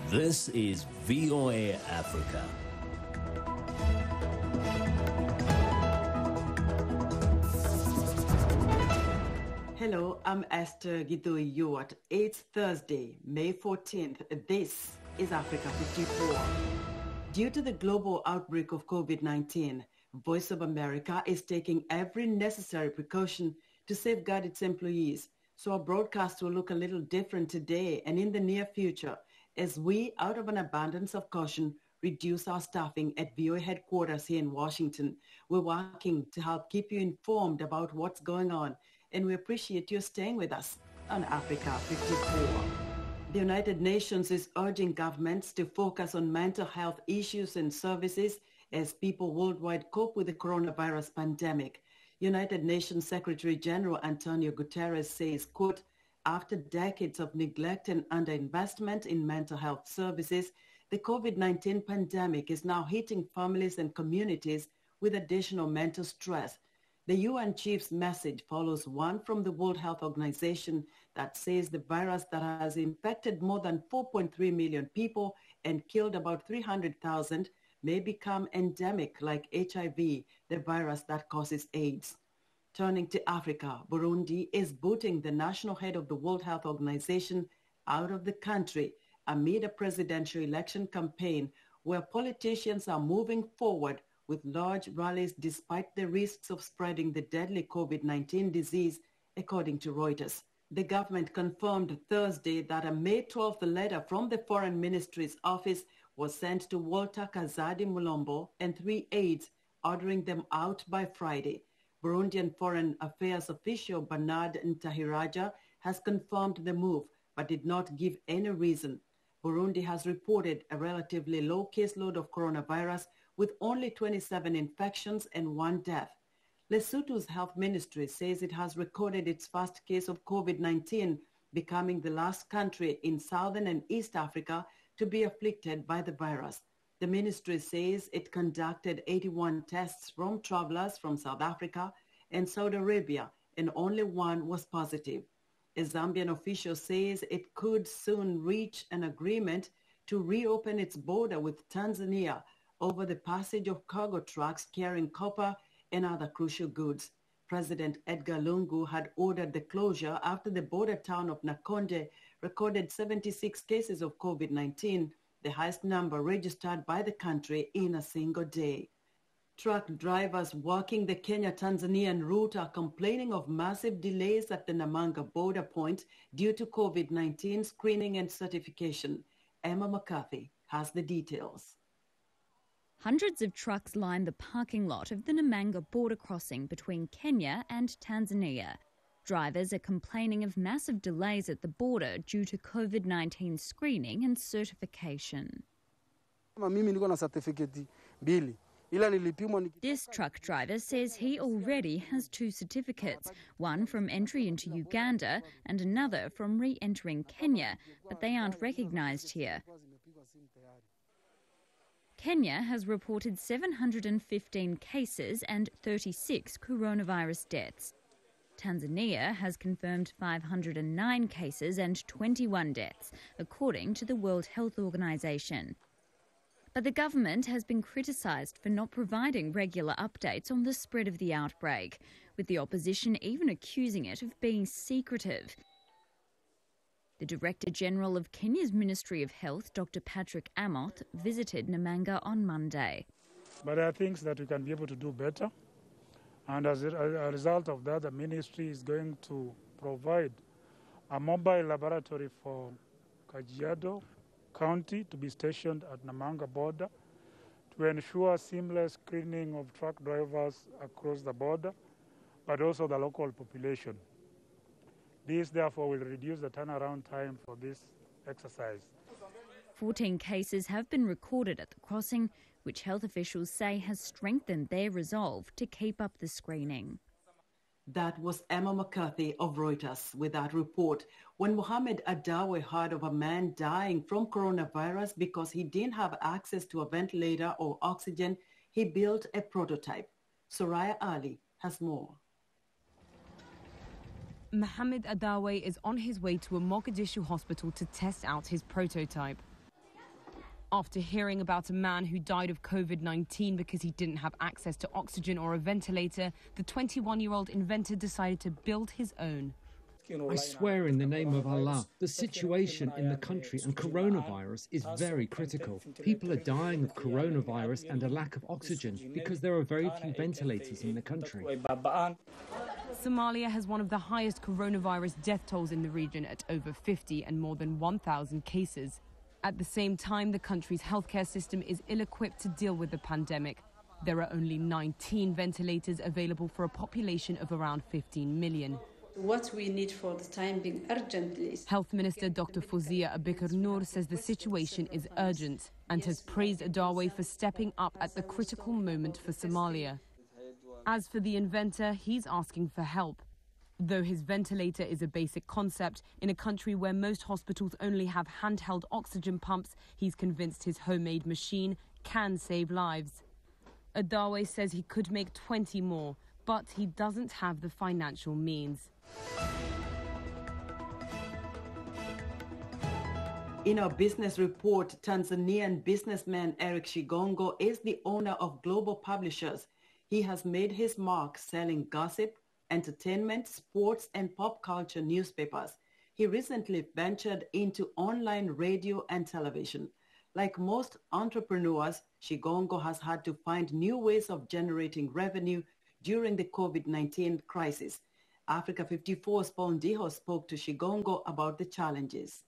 This is VOA Africa. Hello, I'm Esther Githui-Ewart. It's Thursday, May 14th. This is Africa 54. Due to the global outbreak of COVID-19, Voice of America is taking every necessary precaution to safeguard its employees. So our broadcast will look a little different today and in the near future as we, out of an abundance of caution, reduce our staffing at VOA headquarters here in Washington. We're working to help keep you informed about what's going on, and we appreciate you staying with us on Africa 54. The United Nations is urging governments to focus on mental health issues and services as people worldwide cope with the coronavirus pandemic. United Nations Secretary General Antonio Guterres says, quote, after decades of neglect and underinvestment in mental health services, the COVID-19 pandemic is now hitting families and communities with additional mental stress. The UN chief's message follows one from the World Health Organization that says the virus that has infected more than 4.3 million people and killed about 300,000 may become endemic like HIV, the virus that causes AIDS. Turning to Africa, Burundi is booting the national head of the World Health Organization out of the country amid a presidential election campaign where politicians are moving forward with large rallies despite the risks of spreading the deadly COVID-19 disease, according to Reuters. The government confirmed Thursday that a May 12th letter from the Foreign Ministry's office was sent to Walter Kazadi Mulombo and 3 aides, ordering them out by Friday. Burundian Foreign Affairs official Bernard Ntahiraja has confirmed the move, but did not give any reason. Burundi has reported a relatively low caseload of coronavirus with only 27 infections and 1 death. Lesotho's health ministry says it has recorded its first case of COVID-19, becoming the last country in Southern and East Africa to be afflicted by the virus. The ministry says it conducted 81 tests from travelers from South Africa and Saudi Arabia, and only 1 was positive. A Zambian official says it could soon reach an agreement to reopen its border with Tanzania over the passage of cargo trucks carrying copper and other crucial goods. President Edgar Lungu had ordered the closure after the border town of Nakonde recorded 76 cases of COVID-19, the highest number registered by the country in a single day. Truck drivers working the Kenya-Tanzanian route are complaining of massive delays at the Namanga border point due to COVID-19 screening and certification. Emma McCarthy has the details. Hundreds of trucks line the parking lot of the Namanga border crossing between Kenya and Tanzania. Drivers are complaining of massive delays at the border due to COVID-19 screening and certification. This truck driver says he already has 2 certificates, one from entry into Uganda and another from re-entering Kenya, but they aren't recognised here. Kenya has reported 715 cases and 36 coronavirus deaths. Tanzania has confirmed 509 cases and 21 deaths, according to the World Health Organization. But the government has been criticised for not providing regular updates on the spread of the outbreak, with the opposition even accusing it of being secretive. The Director General of Kenya's Ministry of Health, Dr. Patrick Amoth, visited Namanga on Monday. But there are things that we can be able to do better. And as a result of that, the ministry is going to provide a mobile laboratory for Kajiado County to be stationed at Namanga border to ensure seamless screening of truck drivers across the border, but also the local population. This, therefore, will reduce the turnaround time for this exercise. 14 cases have been recorded at the crossing, which health officials say has strengthened their resolve to keep up the screening. That was Emma McCarthy of Reuters with that report. When Mohamed Adawe heard of a man dying from coronavirus because he didn't have access to a ventilator or oxygen, he built a prototype. Soraya Ali has more. Mohamed Adawe is on his way to a Mogadishu hospital to test out his prototype. After hearing about a man who died of COVID-19 because he didn't have access to oxygen or a ventilator, the 21-year-old inventor decided to build his own. I swear in the name of Allah, the situation in the country and coronavirus is very critical. People are dying of coronavirus and a lack of oxygen because there are very few ventilators in the country. Somalia has one of the highest coronavirus death tolls in the region at over 50 and more than 1,000 cases. At the same time, the country's healthcare system is ill-equipped to deal with the pandemic. There are only 19 ventilators available for a population of around 15 million. What we need for the time being urgently is... Health Minister Dr. Fawzia Abikar Noor says the situation is urgent and has praised Adawe for stepping up at the critical moment for Somalia. As for the inventor, he's asking for help. Though his ventilator is a basic concept, in a country where most hospitals only have handheld oxygen pumps, he's convinced his homemade machine can save lives. Adawe says he could make 20 more, but he doesn't have the financial means. In our business report, Tanzanian businessman Eric Shigongo is the owner of Global Publishers. He has made his mark selling gossip, entertainment, sports, and pop culture newspapers. He recently ventured into online radio and television. Like most entrepreneurs, Shigongo has had to find new ways of generating revenue during the COVID-19 crisis. Africa 54's Paul Ndiho spoke to Shigongo about the challenges.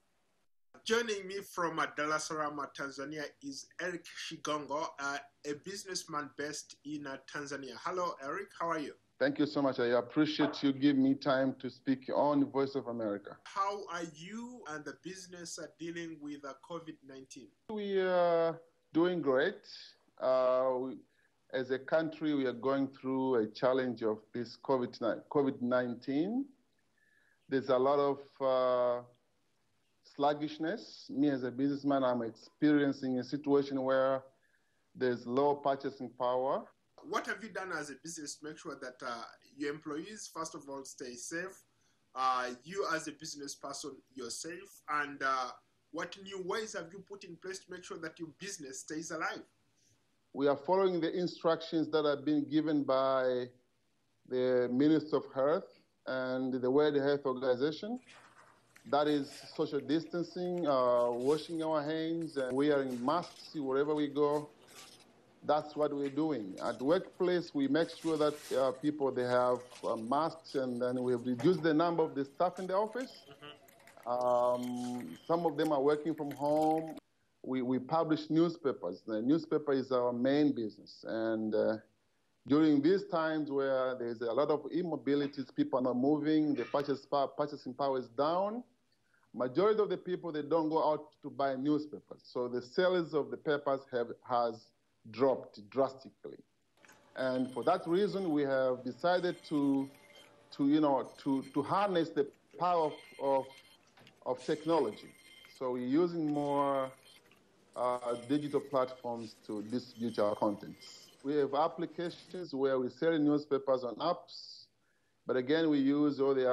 Joining me from Dar es Salaam, Tanzania is Eric Shigongo, a businessman based in Tanzania. Hello, Eric. How are you? Thank you so much. I appreciate you giving me time to speak on Voice of America. How are you and the business dealing with COVID-19? We are doing great. As a country, we are going through a challenge of this COVID-19. There's a lot of sluggishness. Me as a businessman, I'm experiencing a situation where there's low purchasing power. What have you done as a business to make sure that your employees, first of all, stay safe, you as a business person, you're safe, and what new ways have you put in place to make sure that your business stays alive? We are following the instructions that have been given by the Minister of Health and the World Health Organization. That is social distancing, washing our hands, and wearing masks wherever we go. That's what we're doing. At the workplace, we make sure that people, they have masks, and then we have reduced the number of the staff in the office. Some of them are working from home. We publish newspapers. The newspaper is our main business. And during these times where there's a lot of immobilities, people are not moving, the purchasing power is down, majority of the people, they don't go out to buy newspapers. So the sales of the papers has dropped drastically. And for that reason, we have decided to harness the power of technology. So we're using more digital platforms to distribute our contents. We have applications where we sell newspapers on apps, but again, we use all the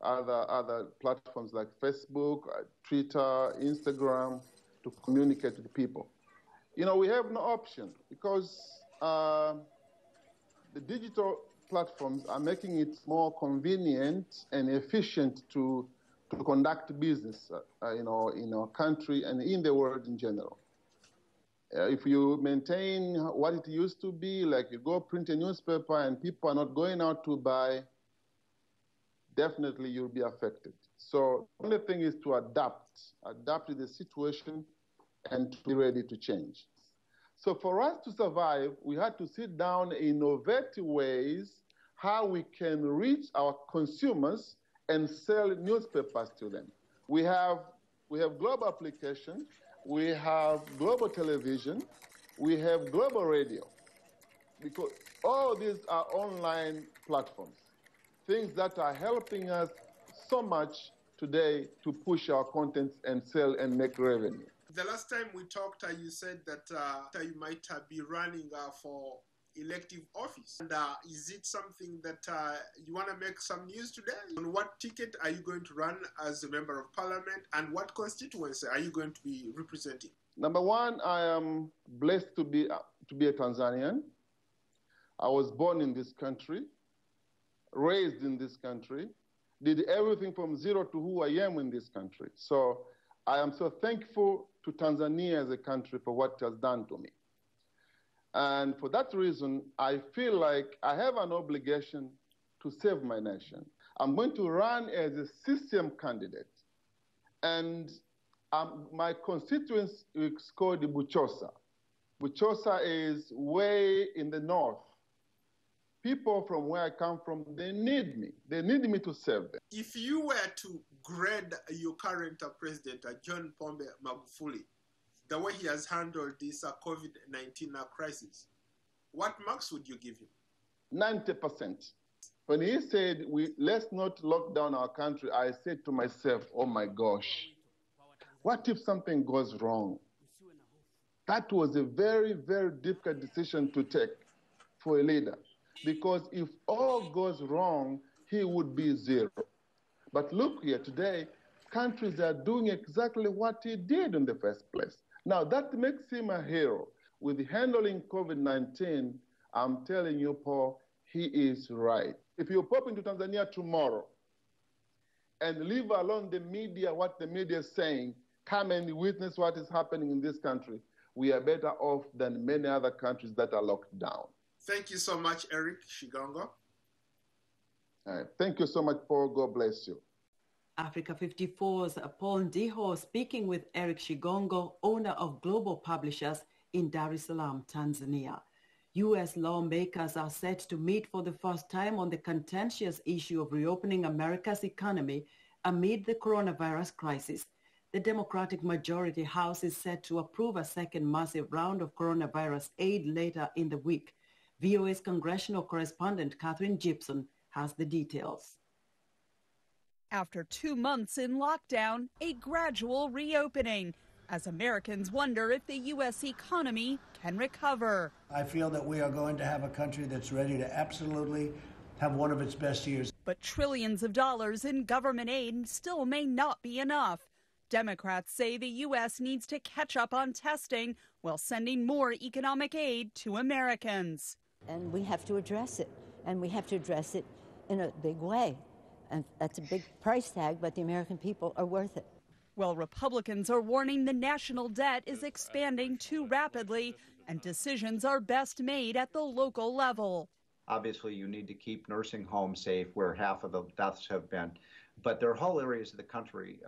other platforms like Facebook, Twitter, Instagram to communicate with people. We have no option because the digital platforms are making it more convenient and efficient to conduct business, in our country and in the world in general. If you maintain what it used to be, like you go print a newspaper and people are not going out to buy, definitely you'll be affected. So the only thing is to adapt to the situation and to be ready to change. So for us to survive, we had to sit down and innovate ways how we can reach our consumers and sell newspapers to them. We have global application, we have global television, we have global radio, because all these are online platforms, things that are helping us so much today to push our contents and sell and make revenue. The last time we talked, you said that you might be running for elective office. And is it something that you want to make some news today? On what ticket are you going to run as a member of parliament, and what constituency are you going to be representing? Number one, I am blessed to be a Tanzanian. I was born in this country, raised in this country, did everything from zero to who I am in this country. So I am so thankful to Tanzania as a country for what it has done to me. And for that reason, I feel like I have an obligation to save my nation. I'm going to run as a system candidate. And my constituency is called Buchosa. Buchosa is way in the north. People from where I come from, they need me. They need me to serve them. If you were to grade your current president, John Pombe Magufuli, the way he has handled this COVID-19 crisis, what marks would you give him? 90%. When he said, let's not lock down our country, I said to myself, oh my gosh, what if something goes wrong? That was a very, very difficult decision to take for a leader. Because if all goes wrong, he would be zero. But look here, today, countries are doing exactly what he did in the first place. Now, that makes him a hero. With handling COVID-19, I'm telling you, Paul, he is right. If you pop into Tanzania tomorrow and leave alone the media, what the media is saying, come and witness what is happening in this country, we are better off than many other countries that are locked down. Thank you so much, Eric Shigongo. Thank you so much, Paul. God bless you. Africa 54's Paul Ndiho speaking with Eric Shigongo, owner of Global Publishers in Dar es Salaam, Tanzania. U.S. lawmakers are set to meet for the first time on the contentious issue of reopening America's economy amid the coronavirus crisis. The Democratic majority House is set to approve a second massive round of coronavirus aid later in the week. VOA's congressional correspondent Catherine Gibson has the details. After 2 months in lockdown, a gradual reopening, as Americans wonder if the U.S. economy can recover. I feel that we are going to have a country that's ready to absolutely have one of its best years. But trillions of dollars in government aid still may not be enough. Democrats say the U.S. needs to catch up on testing while sending more economic aid to Americans. And we have to address it, and we have to address it in a big way. And that's a big price tag, but the American people are worth it. Well, Republicans are warning the national debt is expanding too rapidly, and decisions are best made at the local level. Obviously, you need to keep nursing homes safe, where half of the deaths have been. But there are whole areas of the country,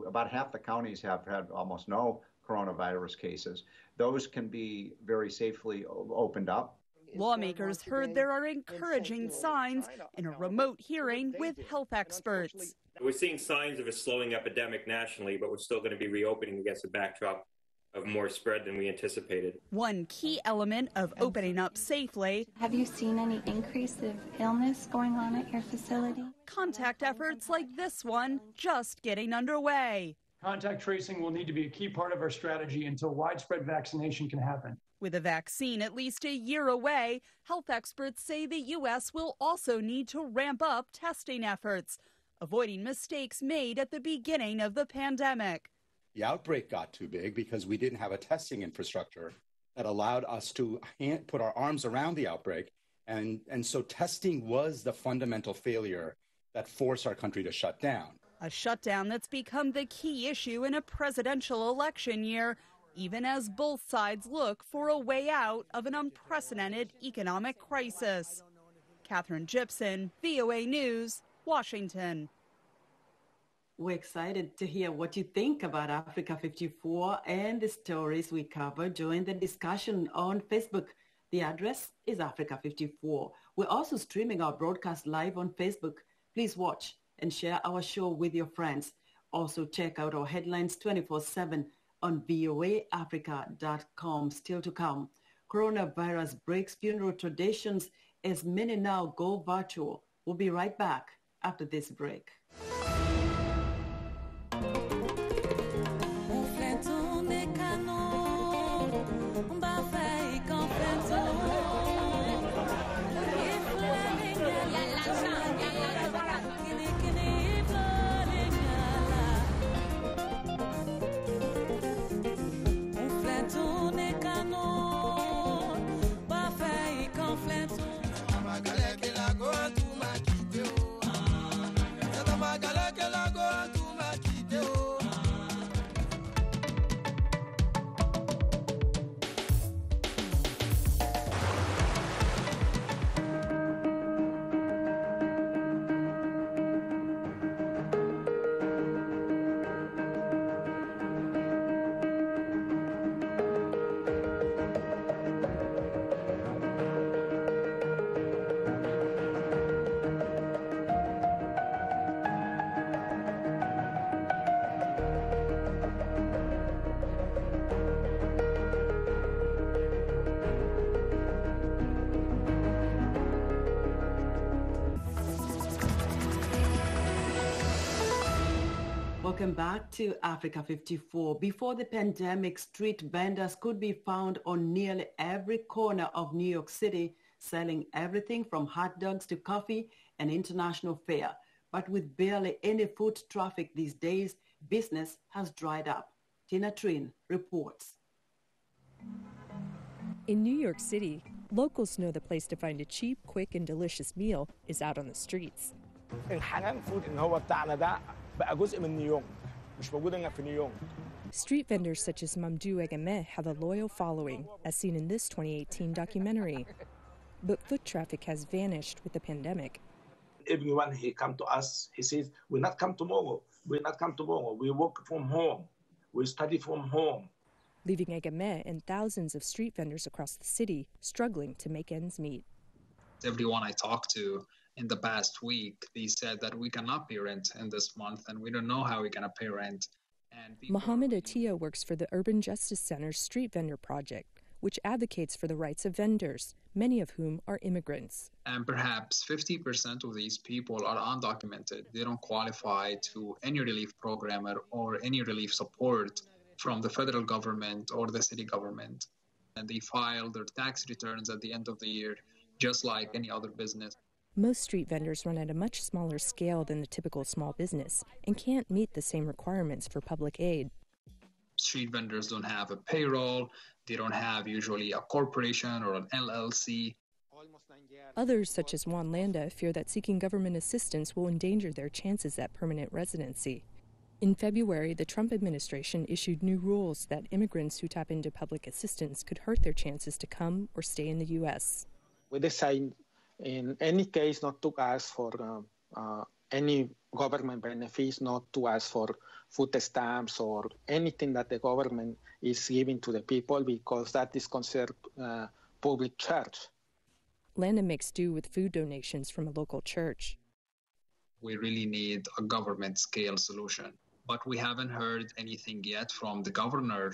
about half the counties have had almost no coronavirus cases. Those can be very safely opened up. Lawmakers heard there are encouraging signs in a remote hearing with health experts. We're seeing signs of a slowing epidemic nationally, but we're still going to be reopening against a backdrop of more spread than we anticipated. One key element of opening up safely. Have you seen any increase of illness going on at your facility? Contact efforts like this one just getting underway. Contact tracing will need to be a key part of our strategy until widespread vaccination can happen. With a vaccine at least a year away, health experts say the U.S. will also need to ramp up testing efforts, avoiding mistakes made at the beginning of the pandemic. The outbreak got too big because we didn't have a testing infrastructure that allowed us to put our arms around the outbreak. And so testing was the fundamental failure that forced our country to shut down. A shutdown that's become the key issue in a presidential election year, even as both sides look for a way out of an unprecedented economic crisis. Catherine Gibson, VOA News, Washington. We're excited to hear what you think about Africa 54 and the stories we cover. Join the discussion on Facebook. The address is Africa 54. We're also streaming our broadcast live on Facebook. Please watch and share our show with your friends. Also check out our headlines 24/7 on voaafrica.com. Still to come, coronavirus breaks funeral traditions as many now go virtual. We'll be right back after this break. Welcome back to Africa 54. Before the pandemic, street vendors could be found on nearly every corner of New York City, selling everything from hot dogs to coffee and international fare. But with barely any foot traffic these days, business has dried up. Tina Trin reports. In New York City, locals know the place to find a cheap, quick, and delicious meal is out on the streets. Street vendors such as Mamdou Egame have a loyal following, as seen in this 2018 documentary. But foot traffic has vanished with the pandemic. Everyone, he come to us, he says, we're not come tomorrow, we work from home, we study from home. Leaving Egame and thousands of street vendors across the city struggling to make ends meet. Everyone I talked to in the past week, they said that we cannot pay rent in this month and we don't know how we're going to pay rent. Mohammed Atiyah works for the Urban Justice Center's Street Vendor Project, which advocates for the rights of vendors, many of whom are immigrants. And perhaps 50% of these people are undocumented. They don't qualify to any relief program or any relief support from the federal government or the city government. And they file their tax returns at the end of the year, just like any other business. Most street vendors run at a much smaller scale than the typical small business and can't meet the same requirements for public aid. Street vendors don't have a payroll, they don't have usually a corporation or an LLC. Others, such as Juan Landa, fear that seeking government assistance will endanger their chances at permanent residency. In February, the Trump administration issued new rules that immigrants who tap into public assistance could hurt their chances to come or stay in the U.S. We decided in any case not to ask for any government benefits, not to ask for food stamps or anything that the government is giving to the people, because that is considered public church. Landa makes do with food donations from a local church. We really need a government-scale solution, but we haven't heard anything yet from the governor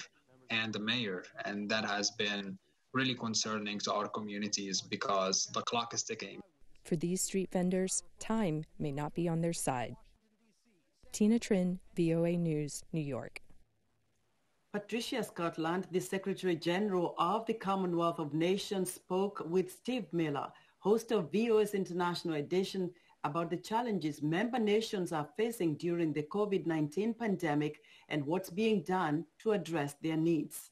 and the mayor, and that has been really concerning to our communities because the clock is ticking. For these street vendors, time may not be on their side. Tina Trin, VOA News, New York. Patricia Scotland, the Secretary General of the Commonwealth of Nations, spoke with Steve Miller, host of VOA's International Edition, about the challenges member nations are facing during the COVID-19 pandemic and what's being done to address their needs.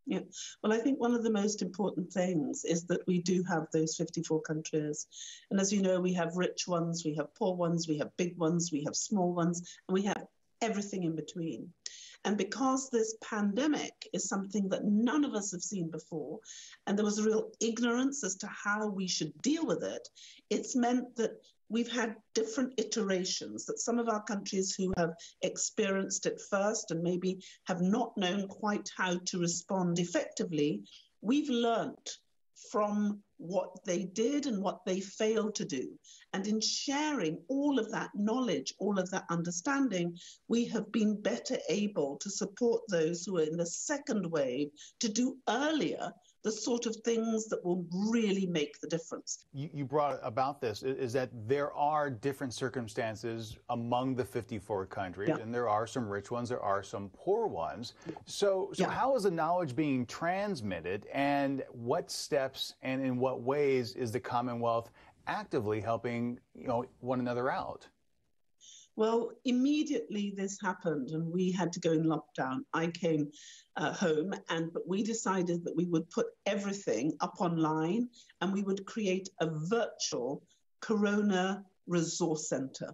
Yeah, well, I think one of the most important things is that we do have those 54 countries. And as you know, we have rich ones, we have poor ones, we have big ones, we have small ones, and we have everything in between. And because this pandemic is something that none of us have seen before, and there was a real ignorance as to how we should deal with it, it's meant that we've had different iterations, that some of our countries who have experienced it first and maybe have not known quite how to respond effectively, we've learnt from what they did and what they failed to do. And in sharing all of that knowledge, all of that understanding, we have been better able to support those who are in the second wave to do earlier the sort of things that will really make the difference. You brought about this, is that there are different circumstances among the 54 countries, yeah, and there are some rich ones, there are some poor ones. So yeah, how is the knowledge being transmitted, and what steps and in what ways is the Commonwealth actively helping one another out? Well, immediately this happened and we had to go in lockdown. I came home, but we decided that we would put everything up online and we would create a virtual Corona resource center.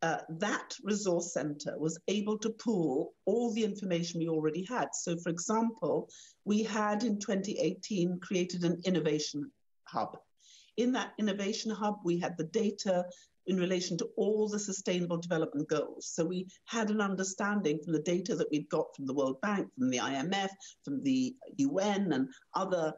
That resource center was able to pool all the information we already had. So, for example, we had in 2018 created an innovation hub. In that innovation hub, we had the data in relation to all the Sustainable Development Goals. So we had an understanding from the data that we'd got from the World Bank, from the IMF, from the UN and other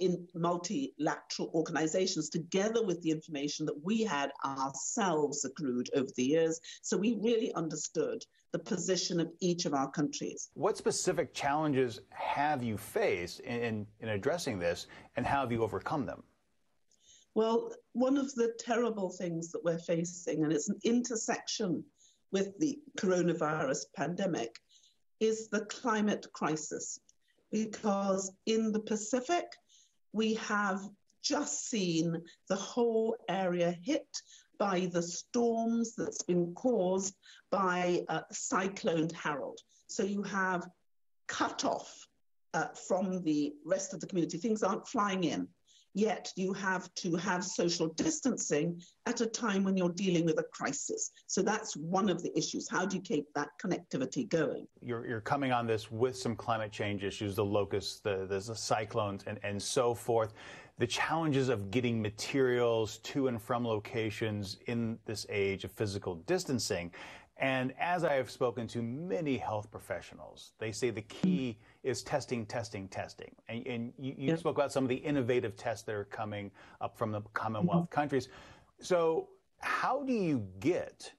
in multilateral organizations, together with the information that we had ourselves accrued over the years. So we really understood the position of each of our countries. What specific challenges have you faced in addressing this, and how have you overcome them? Well, one of the terrible things that we're facing, and it's an intersection with the coronavirus pandemic is the climate crisis. Because in the Pacific, we have just seen the whole area hit by the storms that's been caused by Cyclone Harold. So you have cut off from the rest of the community. Things aren't flying in. Yet you have to have social distancing at a time when you're dealing with a crisis. So that's one of the issues. How do you keep that connectivity going? You're coming on this with some climate change issues, the locusts, the cyclones, and so forth. The challenges of getting materials to and from locations in this age of physical distancing. And as I have spoken to many health professionals, they say the key is testing, testing, testing. And you spoke about some of the innovative tests that are coming up from the Commonwealth countries. So how do you get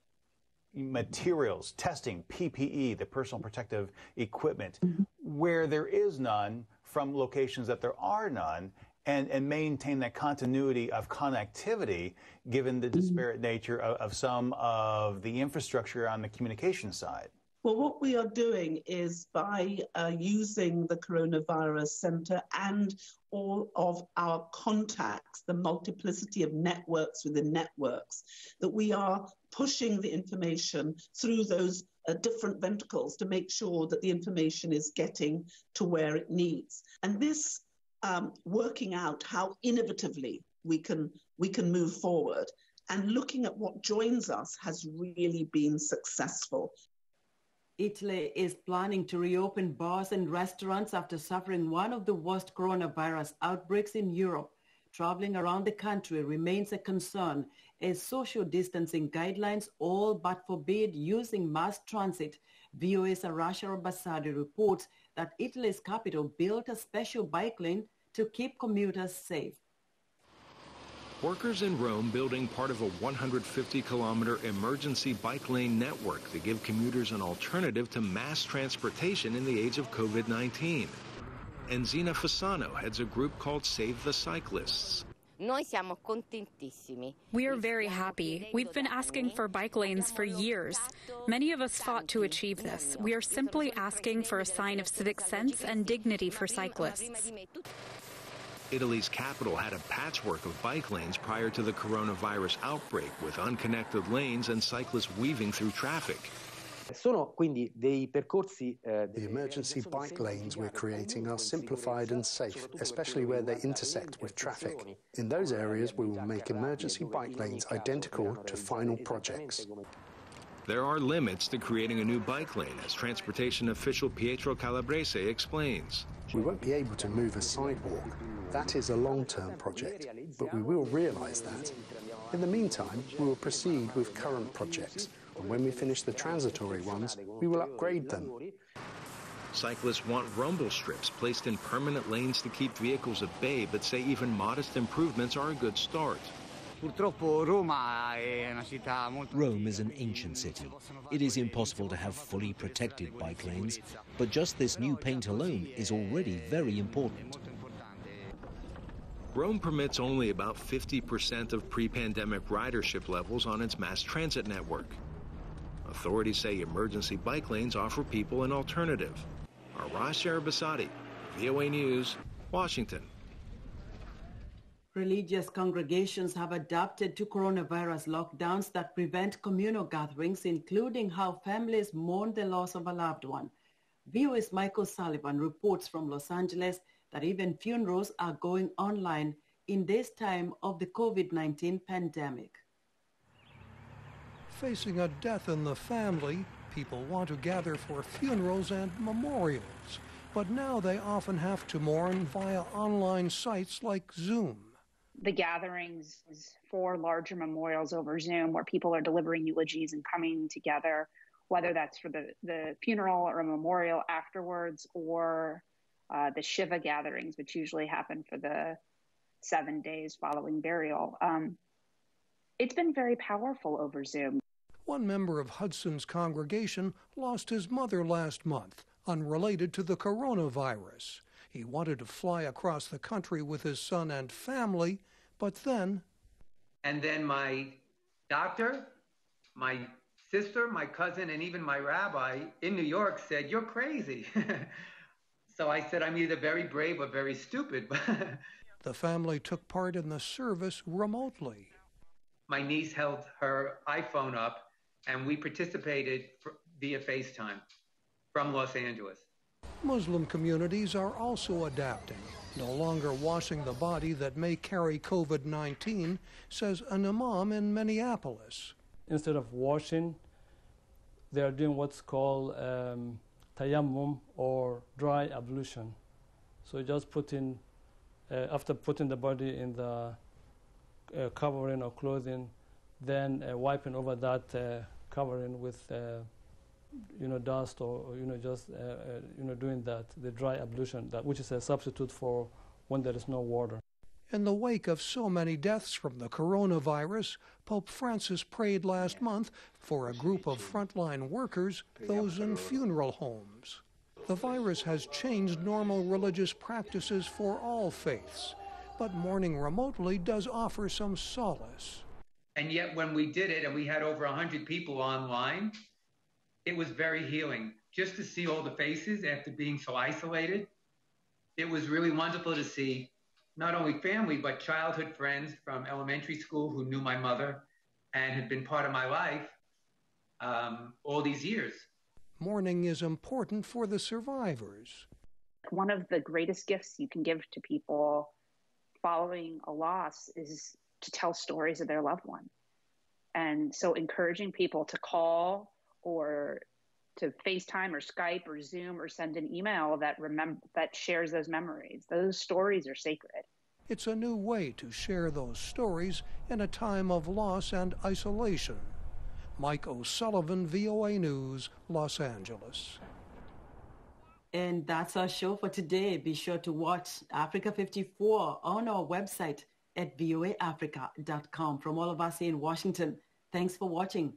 materials, testing, PPE, the personal protective equipment, where there is none from locations that there are none, and maintain that continuity of connectivity given the disparate nature of some of the infrastructure on the communication side? Well, what we are doing is by using the Coronavirus Center and all of our contacts, the multiplicity of networks within networks, that we are pushing the information through those different ventricles to make sure that the information is getting to where it needs. And this working out how innovatively we can move forward and looking at what joins us has really been successful. Italy is planning to reopen bars and restaurants after suffering one of the worst coronavirus outbreaks in Europe. Traveling around the country remains a concern as social distancing guidelines all but forbid using mass transit. VOA's Arasha Basadi reports that Italy's capital built a special bike lane to keep commuters safe. Workers in Rome building part of a 150-kilometer emergency bike lane network to give commuters an alternative to mass transportation in the age of COVID-19. Enzina Fasano heads a group called Save the Cyclists. We are very happy. We've been asking for bike lanes for years. Many of us fought to achieve this. We are simply asking for a sign of civic sense and dignity for cyclists. Italy's capital had a patchwork of bike lanes prior to the coronavirus outbreak, with unconnected lanes and cyclists weaving through traffic. The emergency bike lanes we're creating are simplified and safe, especially where they intersect with traffic. In those areas, we will make emergency bike lanes identical to final projects. There are limits to creating a new bike lane, as transportation official Pietro Calabrese explains. We won't be able to move a sidewalk. That is a long-term project, but we will realize that. In the meantime, we will proceed with current projects, and when we finish the transitory ones, we will upgrade them. Cyclists want rumble strips placed in permanent lanes to keep vehicles at bay, but say even modest improvements are a good start. Rome is an ancient city. It is impossible to have fully protected bike lanes, but just this new paint alone is already very important. Rome permits only about 50% of pre-pandemic ridership levels on its mass transit network. Authorities say emergency bike lanes offer people an alternative. Arash Arabasadi, VOA News, Washington. Religious congregations have adapted to coronavirus lockdowns that prevent communal gatherings, including how families mourn the loss of a loved one. VOA's Michael Sullivan reports from Los Angeles that even funerals are going online in this time of the COVID-19 pandemic. Facing a death in the family, people want to gather for funerals and memorials, but now they often have to mourn via online sites like Zoom. The gatherings for larger memorials over Zoom, where people are delivering eulogies and coming together, whether that's for the funeral or a memorial afterwards, or the Shiva gatherings, which usually happen for the 7 days following burial. It's been very powerful over Zoom. One member of Hudson's congregation lost his mother last month, unrelated to the coronavirus. He wanted to fly across the country with his son and family, but then... And then my doctor, my sister, my cousin, and even my rabbi in New York said, "You're crazy." So I said, "I'm either very brave or very stupid." The family took part in the service remotely. My niece held her iPhone up, and we participated via FaceTime from Los Angeles. Muslim communities are also adapting, no longer washing the body that may carry COVID-19, says an imam in Minneapolis. Instead of washing, they are doing what's called tayammum, or dry ablution. So just putting, after putting the body in the covering or clothing, then wiping over that covering with dust, or just doing that, the dry ablution, which is a substitute for when there is no water. In the wake of so many deaths from the coronavirus, Pope Francis prayed last month for a group of frontline workers, those in funeral homes. The virus has changed normal religious practices for all faiths, but mourning remotely does offer some solace. And yet when we did it, and we had over 100 people online, it was very healing. Just to see all the faces after being so isolated, it was really wonderful to see not only family, but childhood friends from elementary school who knew my mother and had been part of my life all these years. Mourning is important for the survivors. One of the greatest gifts you can give to people following a loss is to tell stories of their loved one. And so encouraging people to call or to FaceTime or Skype or Zoom or send an email that shares those memories. Those stories are sacred. It's a new way to share those stories in a time of loss and isolation. Mike O'Sullivan, VOA News, Los Angeles. And that's our show for today. Be sure to watch Africa 54 on our website at voaafrica.com. From all of us in Washington, thanks for watching.